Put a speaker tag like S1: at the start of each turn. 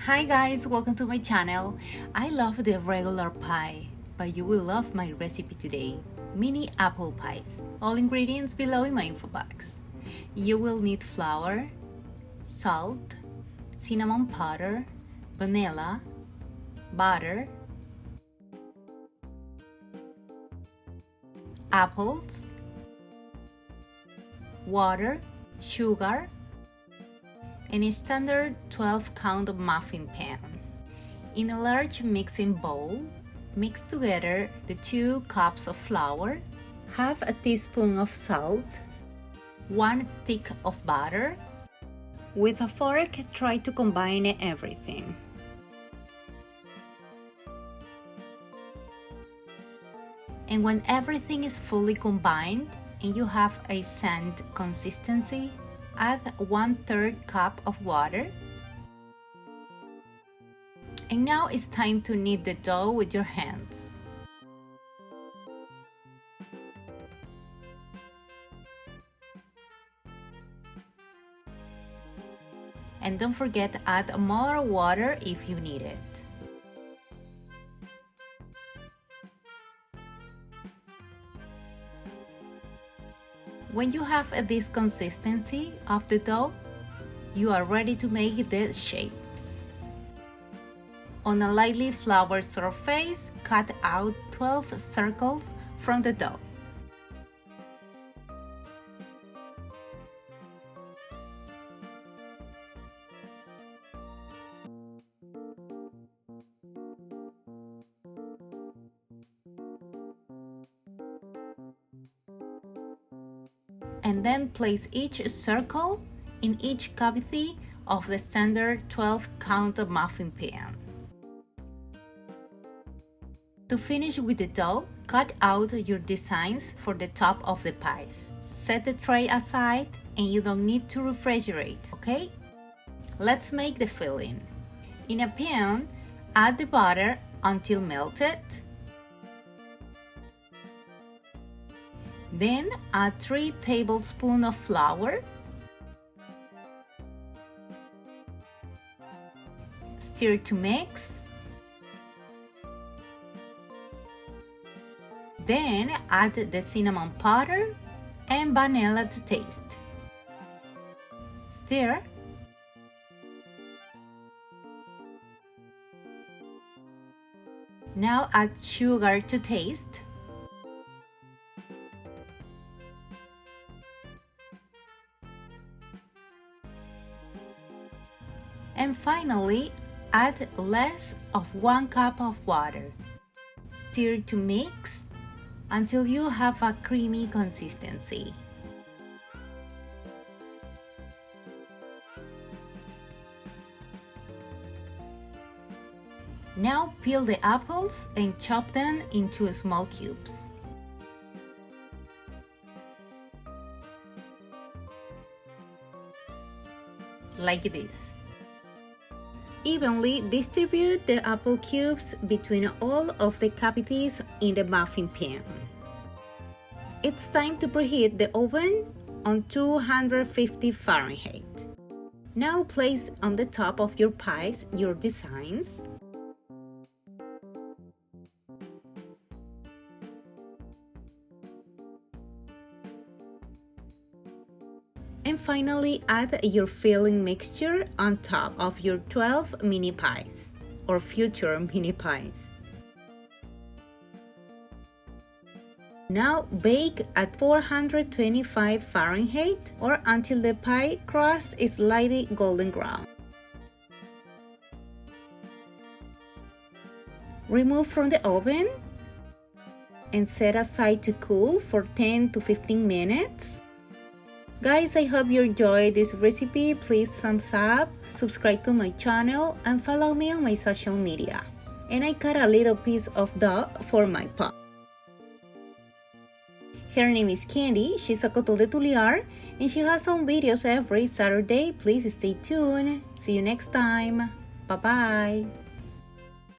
S1: Hi guys, welcome to my channel. I love the regular pie, but you will love my recipe today, mini apple pies. All ingredients below in my info box. You will need flour, salt, cinnamon powder, vanilla, butter, apples, water, sugar, and a standard 12-count muffin pan. In a large mixing bowl, mix together the 2 cups of flour, half a teaspoon of salt, 1 stick of butter. With a fork, try to combine everything. And when everything is fully combined and you have a sand consistency, add 1/3 cup of water. And now it's time to knead the dough with your hands. And don't forget to add more water if you need it. When you have this consistency of the dough, you are ready to make the shapes. On a lightly floured surface, cut out 12 circles from the dough. And then place each circle in each cavity of the standard 12-count muffin pan. To finish with the dough, cut out your designs for the top of the pies. Set the tray aside and you don't need to refrigerate, okay? Let's make the filling. In a pan, add the butter until melted. Then add 3 tablespoons of flour, stir to mix, then add the cinnamon powder and vanilla to taste. Stir. Now add sugar to taste. And finally, add less of 1 cup of water. Stir to mix until you have a creamy consistency. Now peel the apples and chop them into small cubes. Like this. Evenly distribute the apple cubes between all of the cavities in the muffin pan. It's time to preheat the oven on 250 Fahrenheit. Now place on the top of your pies your designs. And finally, add your filling mixture on top of your 12 mini pies, or future mini pies. Now bake at 425 Fahrenheit or until the pie crust is lightly golden brown. Remove from the oven and set aside to cool for 10 to 15 minutes. Guys, I hope you enjoyed this recipe. Please thumbs up, subscribe to my channel, and follow me on my social media. And I cut a little piece of dough for my pot. Her name is Candy, she's a Coto de Tuliar, and she has some videos every Saturday. Please stay tuned. See you next time. Bye-bye.